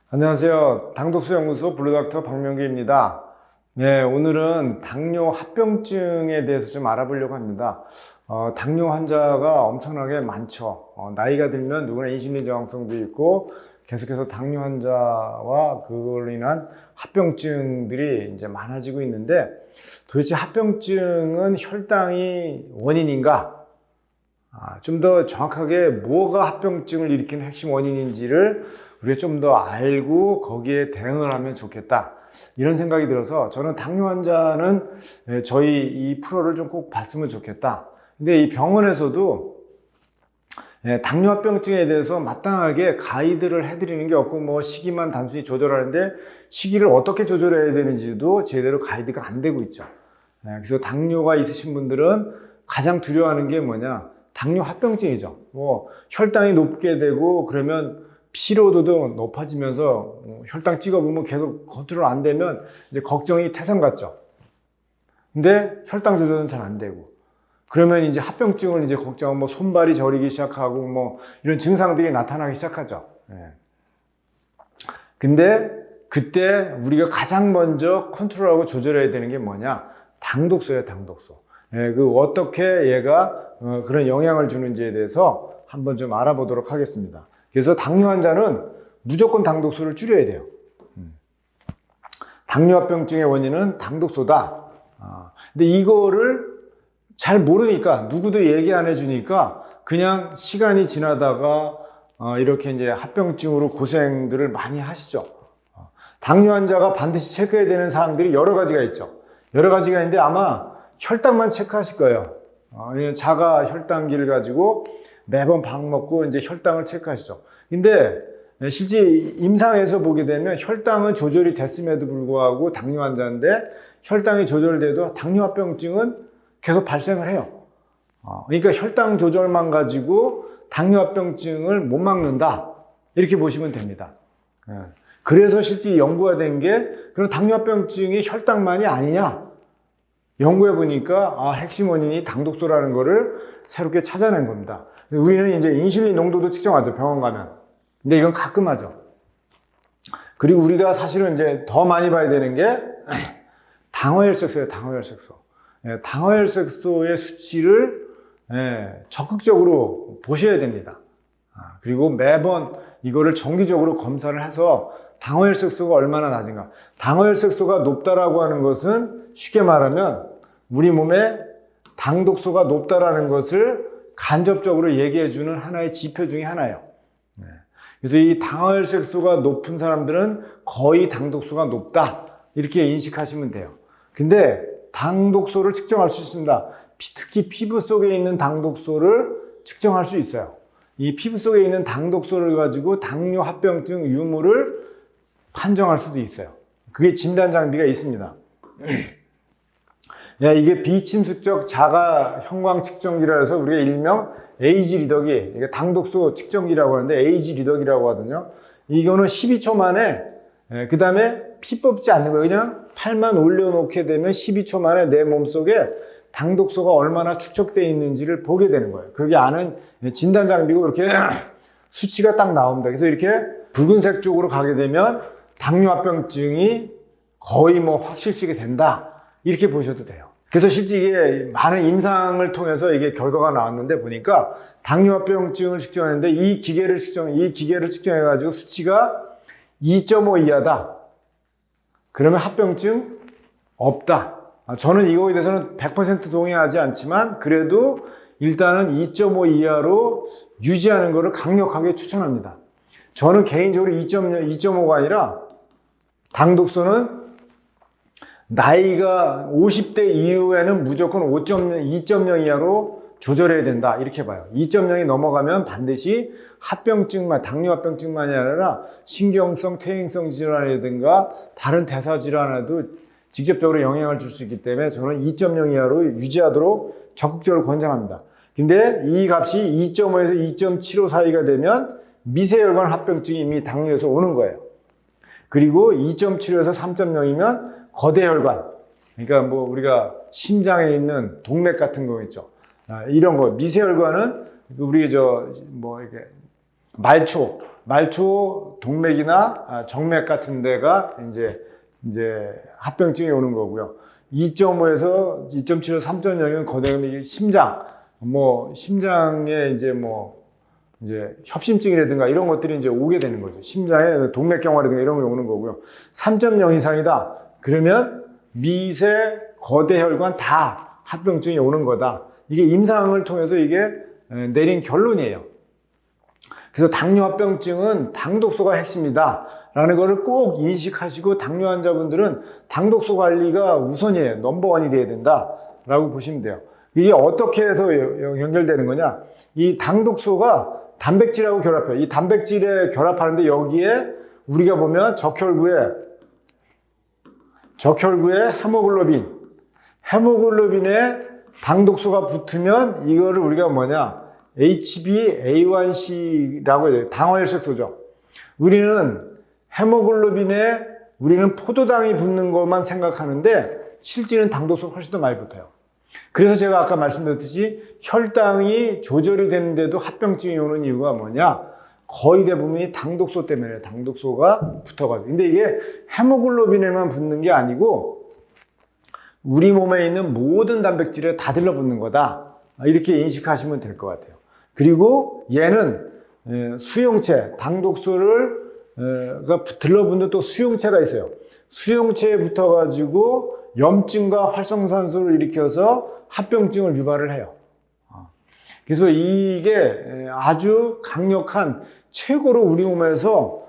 안녕하세요. 당독수연구소 블루닥터 박명규입니다. 네, 오늘은 당뇨 합병증에 대해서 좀 알아보려고 합니다. 당뇨 환자가 엄청나게 많죠. 나이가 들면 누구나 인슐린 저항성도 있고 계속해서 당뇨 환자와 그걸로 인한 합병증들이 이제 많아지고 있는데, 도대체 합병증은 혈당이 원인인가? 좀 더 정확하게 뭐가 합병증을 일으키는 핵심 원인인지를 우리가 좀 더 알고 거기에 대응을 하면 좋겠다, 이런 생각이 들어서 저는 당뇨 환자는 저희 이 프로를 좀 꼭 봤으면 좋겠다. 근데 이 병원에서도 당뇨 합병증에 대해서 마땅하게 가이드를 해드리는 게 없고, 뭐 시기만 단순히 조절하는데 시기를 어떻게 조절해야 되는지도 제대로 가이드가 안 되고 있죠. 그래서 당뇨가 있으신 분들은 가장 두려워하는 게 뭐냐, 당뇨 합병증이죠. 뭐 혈당이 높게 되고 그러면 피로도도 높아지면서 혈당 찍어보면 계속 컨트롤 안 되면 이제 걱정이 태산 같죠. 근데 혈당 조절은 잘 안 되고 그러면 이제 합병증을 이제 걱정하고 뭐 손발이 저리기 시작하고 뭐 이런 증상들이 나타나기 시작하죠. 근데 그때 우리가 가장 먼저 컨트롤하고 조절해야 되는 게 뭐냐, 당독소예요. 당독소. 그 어떻게 얘가 그런 영향을 주는지에 대해서 한번 좀 알아보도록 하겠습니다. 그래서 당뇨 환자는 무조건 당독소를 줄여야 돼요. 당뇨합병증의 원인은 당독소다. 근데 이거를 잘 모르니까, 누구도 얘기 안 해주니까 그냥 시간이 지나다가 이렇게 이제 합병증으로 고생들을 많이 하시죠. 당뇨 환자가 반드시 체크해야 되는 사항들이 여러 가지가 있죠. 여러 가지가 있는데 아마 혈당만 체크하실 거예요. 자가 혈당기를 가지고 매번 밥 먹고 이제 혈당을 체크하시죠. 근데 실제 임상에서 보게 되면 혈당은 조절이 됐음에도 불구하고 당뇨 환자인데 혈당이 조절돼도 당뇨합병증은 계속 발생을 해요. 그러니까 혈당 조절만 가지고 당뇨합병증을 못 막는다, 이렇게 보시면 됩니다. 그래서 실제 연구가 된 게, 그럼 당뇨합병증이 혈당만이 아니냐? 연구해 보니까 핵심 원인이 당독소라는 거를 새롭게 찾아낸 겁니다. 우리는 이제 인슐린 농도도 측정하죠, 병원 가면. 근데 이건 가끔 하죠. 그리고 우리가 사실은 이제 더 많이 봐야 되는 게 당화혈색소예요. 당화혈색소. 당화혈색소의 수치를 적극적으로 보셔야 됩니다. 그리고 매번 이거를 정기적으로 검사를 해서 당화혈색소가 얼마나 낮은가. 당화혈색소가 높다라고 하는 것은 쉽게 말하면 우리 몸에 당독소가 높다라는 것을 간접적으로 얘기해주는 하나의 지표 중에 하나예요. 그래서 이 당화혈색소가 높은 사람들은 거의 당독소가 높다, 이렇게 인식하시면 돼요. 근데 당독소를 측정할 수 있습니다. 특히 피부 속에 있는 당독소를 측정할 수 있어요. 이 피부 속에 있는 당독소를 가지고 당뇨 합병증 유무를 판정할 수도 있어요. 그게 진단 장비가 있습니다. 이게 비침습적 자가 형광 측정기라 해서 우리가 일명 에이지 리더기, 이게 당독소 측정기라고 하는데 에이지 리더기라고 하거든요. 이거는 12초 만에, 그 다음에 피 뽑지 않는 거예요. 그냥 팔만 올려놓게 되면 12초 만에 내 몸속에 당독소가 얼마나 축적되어 있는지를 보게 되는 거예요. 그게 아는 진단 장비고, 이렇게 수치가 딱 나옵니다. 그래서 이렇게 붉은색 쪽으로 가게 되면 당뇨합병증이 거의 뭐 확실시가 된다, 이렇게 보셔도 돼요. 그래서 실제 이게 많은 임상을 통해서 이게 결과가 나왔는데, 보니까 당뇨합병증을 측정했는데 이 기계를 측정해가지고 수치가 2.5 이하다. 그러면 합병증 없다. 저는 이거에 대해서는 100% 동의하지 않지만 그래도 일단은 2.5 이하로 유지하는 것을 강력하게 추천합니다. 저는 개인적으로 2.5가 아니라 당독소는 나이가 50대 이후에는 무조건 2.0 이하로 조절해야 된다, 이렇게 봐요. 2.0이 넘어가면 반드시 합병증만, 당뇨합병증만이 아니라 신경성, 퇴행성 질환이라든가 다른 대사 질환에도 직접적으로 영향을 줄 수 있기 때문에 저는 2.0 이하로 유지하도록 적극적으로 권장합니다. 근데 이 값이 2.5에서 2.75 사이가 되면 미세혈관 합병증이 이미 당뇨에서 오는 거예요. 그리고 2.75에서 3.0이면 거대혈관, 그러니까 뭐 우리가 심장에 있는 동맥 같은 거 있죠. 이런 거, 미세혈관은 우리 뭐 이렇게 말초, 말초 동맥이나 정맥 같은 데가 이제 합병증이 오는 거고요. 2.5에서 2.7에서 3.0은 거대한 심장, 심장에 이제 협심증이라든가 이런 것들이 이제 오게 되는 거죠. 심장에 동맥경화라든가 이런 게 오는 거고요. 3.0 이상이다. 그러면 미세, 거대 혈관 다 합병증이 오는 거다. 이게 임상을 통해서 이게 내린 결론이에요. 그래서 당뇨 합병증은 당독소가 핵심이다 라는 거를 꼭 인식하시고 당뇨 환자분들은 당독소 관리가 우선이에요. 넘버원이 돼야 된다 라고 보시면 돼요. 이게 어떻게 해서 연결되는 거냐, 이 당독소가 단백질하고 결합해요. 이 단백질에 결합하는데 여기에 우리가 보면 적혈구에 헤모글로빈에 당독소가 붙으면 이거를 우리가 HbA1c라고 해요. 당화혈색소죠. 우리는 헤모글로빈에 포도당이 붙는 것만 생각하는데 실제는 당독소가 훨씬 더 많이 붙어요. 그래서 제가 아까 말씀드렸듯이 혈당이 조절이 되는데도 합병증이 오는 이유가 뭐냐? 거의 대부분이 당독소 때문에 당독소가 붙어가지고. 근데 이게 헤모글로빈에만 붙는 게 아니고 우리 몸에 있는 모든 단백질에 다 들러붙는 거다. 이렇게 인식하시면 될 것 같아요. 그리고 얘는 수용체, 당독소를 들러붙는 또 수용체가 있어요. 수용체에 붙어가지고 염증과 활성산소를 일으켜서 합병증을 유발을 해요. 그래서 이게 아주 강력한 최고로 우리 몸에서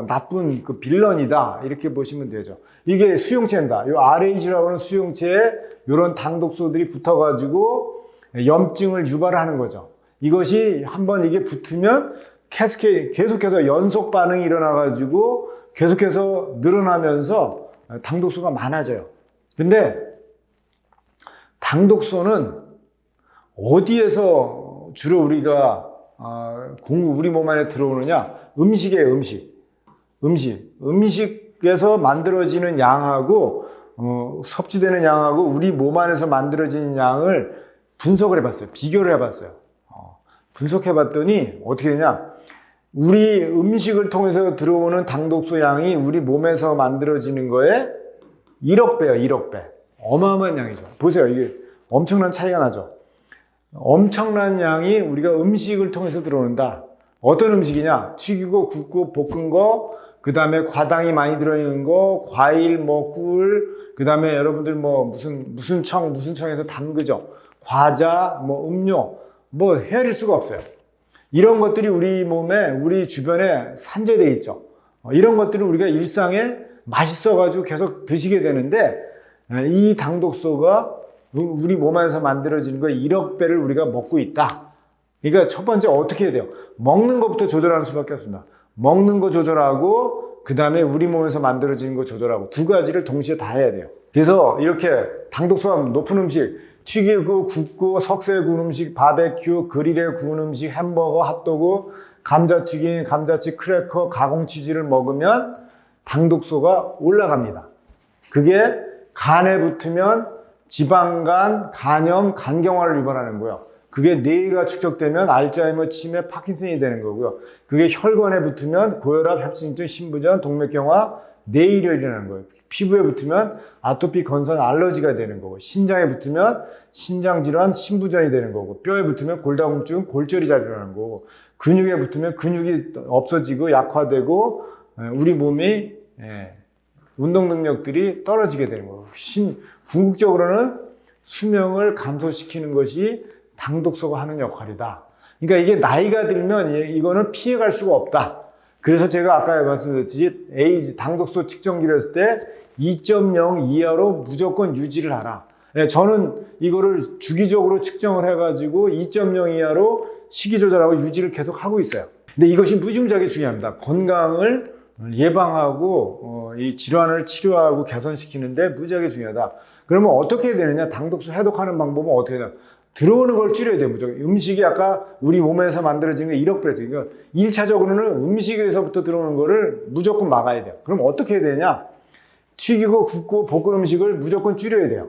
나쁜 그 빌런이다 이렇게 보시면 되죠. 이게 수용체입니다. 이 RAG라고 하는 수용체에 이런 당독소들이 붙어가지고 염증을 유발하는 거죠. 이것이 한번 이게 붙으면 계속해서 연속 반응이 일어나가지고 계속해서 늘어나면서 당독소가 많아져요. 근데 당독소는 어디에서 주로 우리가 우리 몸 안에 들어오느냐? 음식이에요. 음식에서 만들어지는 양하고 섭취되는 양하고 우리 몸 안에서 만들어지는 양을 분석을 해봤어요. 비교를 해봤어요. 분석해봤더니 어떻게 되냐? 우리 음식을 통해서 들어오는 당독소 양이 우리 몸에서 만들어지는 거에 1억 배예요. 1억 배. 어마어마한 양이죠. 보세요. 이게 엄청난 차이가 나죠. 엄청난 양이 우리가 음식을 통해서 들어온다. 어떤 음식이냐? 튀기고 굽고 볶은 거, 그 다음에 과당이 많이 들어있는 거, 과일, 꿀, 그 다음에 여러분들 무슨 청에서 담그죠. 과자, 음료, 헤아릴 수가 없어요. 이런 것들이 우리 몸에, 우리 주변에 산재되어 있죠. 이런 것들을 우리가 일상에 맛있어가지고 계속 드시게 되는데, 이 당독소가 우리 몸 안에서 만들어지는 거 1억 배를 우리가 먹고 있다. 그러니까 첫 번째 어떻게 해야 돼요? 먹는 것부터 조절하는 수밖에 없습니다. 먹는 거 조절하고 그 다음에 우리 몸에서 만들어지는 거 조절하고 두 가지를 동시에 다 해야 돼요. 그래서 이렇게 당독소가 높은 음식, 튀기고 굽고 석쇠에 구운 음식, 바베큐, 그릴에 구운 음식, 햄버거, 핫도그, 감자튀김, 감자칩, 크래커, 가공치즈를 먹으면 당독소가 올라갑니다. 그게 간에 붙으면 지방간, 간염, 간경화를 유발하는 거예요. 그게 뇌가 축적되면 알츠하이머, 치매, 파킨슨이 되는 거고요. 그게 혈관에 붙으면 고혈압, 협심증, 신부전, 동맥경화, 뇌일이 일어나는 거예요. 피부에 붙으면 아토피, 건선, 알러지가 되는 거고, 신장에 붙으면 신장질환, 신부전이 되는 거고, 뼈에 붙으면 골다공증, 골절이 잘 일어나는 거고, 근육에 붙으면 근육이 없어지고 약화되고 우리 몸이 운동 능력들이 떨어지게 되는 거예요. 궁극적으로는 수명을 감소시키는 것이 당독소가 하는 역할이다. 그러니까 이게 나이가 들면 이거는 피해갈 수가 없다. 그래서 제가 아까 말씀드렸듯이 당독소 측정기를 했을 때 2.0 이하로 무조건 유지를 하라. 저는 이거를 주기적으로 측정을 해가지고 2.0 이하로 식이 조절하고 유지를 계속 하고 있어요. 근데 이것이 무지무지하게 중요합니다. 건강을 예방하고 이 질환을 치료하고 개선시키는데 무지하게 중요하다. 그러면 어떻게 해야 되느냐? 당독소 해독하는 방법은 어떻게 해야 되냐? 들어오는 걸 줄여야 돼요. 무조건. 음식이 아까 우리 몸에서 만들어지는 게 1억 배죠. 그러니까 1차적으로는 음식에서부터 들어오는 거를 무조건 막아야 돼요. 그럼 어떻게 해야 되냐? 튀기고 굽고 볶은 음식을 무조건 줄여야 돼요.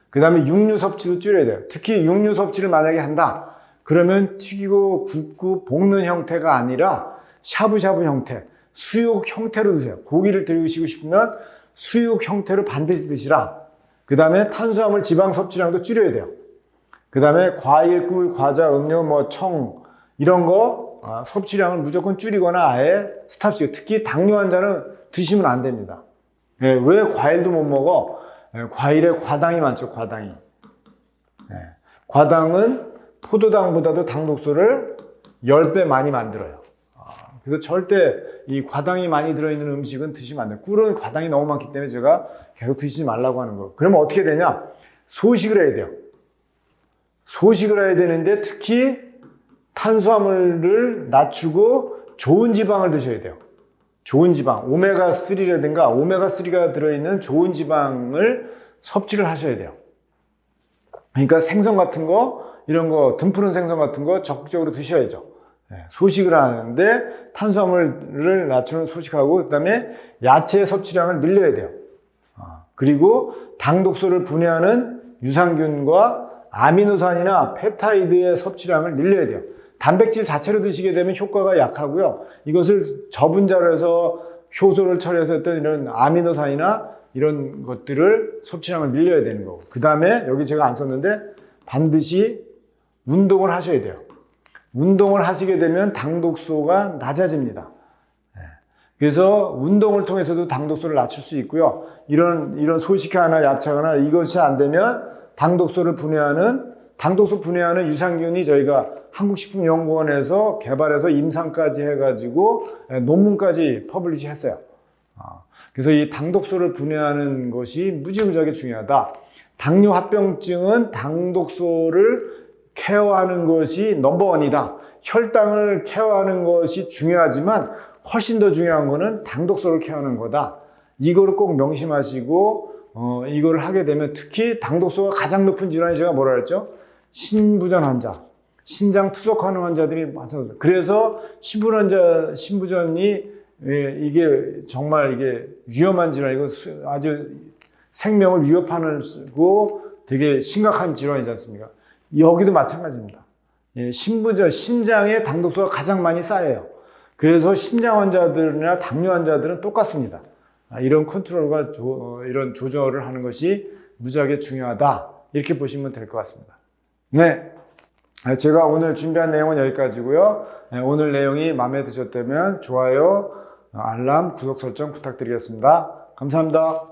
그 다음에 육류 섭취도 줄여야 돼요. 특히 육류 섭취를 만약에 한다. 그러면 튀기고 굽고 볶는 형태가 아니라 샤브샤브 형태, 수육 형태로 드세요. 고기를 드시고 싶으면 수육 형태로 반드시 드시라. 그 다음에 탄수화물 지방 섭취량도 줄여야 돼요. 그 다음에 과일, 꿀, 과자, 음료, 청 이런 거 섭취량을 무조건 줄이거나 아예 스탑시키고, 특히 당뇨 환자는 드시면 안 됩니다. 왜 과일도 못 먹어? 과일에 과당이 많죠, 과당이. 과당은 포도당보다도 당독소를 10배 많이 만들어요. 그래서 절대 이 과당이 많이 들어있는 음식은 드시면 안 돼요. 꿀은 과당이 너무 많기 때문에 제가 계속 드시지 말라고 하는 거예요. 그러면 어떻게 되냐? 소식을 해야 돼요. 소식을 해야 되는데 특히 탄수화물을 낮추고 좋은 지방을 드셔야 돼요. 좋은 지방, 오메가3라든가 오메가3가 들어있는 좋은 지방을 섭취를 하셔야 돼요. 그러니까 생선 같은 거, 이런 거, 등푸른 생선 같은 거 적극적으로 드셔야죠. 소식을 하는데 탄수화물을 낮추는 소식하고, 그 다음에 야채 섭취량을 늘려야 돼요. 그리고 당독소를 분해하는 유산균과 아미노산이나 펩타이드의 섭취량을 늘려야 돼요. 단백질 자체로 드시게 되면 효과가 약하고요. 이것을 저분자로 해서 효소를 처리해서 어떤 이런 아미노산이나 이런 것들을 섭취량을 늘려야 되는 거고, 그 다음에 여기 제가 안 썼는데 반드시 운동을 하셔야 돼요. 운동을 하시게 되면 당독소가 낮아집니다. 그래서 운동을 통해서도 당독소를 낮출 수 있고요. 이런 소식하나 야채하나 이것이 안 되면 당독소를 분해하는, 당독소 분해하는 유산균이 저희가 한국식품연구원에서 개발해서 임상까지 해가지고 논문까지 퍼블리시 했어요. 그래서 이 당독소를 분해하는 것이 무지무지하게 중요하다. 당뇨 합병증은 당독소를 케어하는 것이 넘버원이다. 혈당을 케어하는 것이 중요하지만 훨씬 더 중요한 거는 당독소를 케어하는 거다. 이거를 꼭 명심하시고 이걸 하게 되면, 특히 당독소가 가장 높은 질환이 제가 뭐라 그랬죠? 신부전 환자, 신장 투석하는 환자들이 많습니다. 그래서 신부전이 이게 정말 이게 위험한 질환이고 아주 생명을 위협하는 고 되게 심각한 질환이지 않습니까? 여기도 마찬가지입니다. 신부전, 신장에 당독소가 가장 많이 쌓여요. 그래서 신장 환자들이나 당뇨 환자들은 똑같습니다. 이런 컨트롤과 이런 조절을 하는 것이 무지하게 중요하다. 이렇게 보시면 될 것 같습니다. 네. 제가 오늘 준비한 내용은 여기까지고요. 오늘 내용이 마음에 드셨다면 좋아요, 알람, 구독 설정 부탁드리겠습니다. 감사합니다.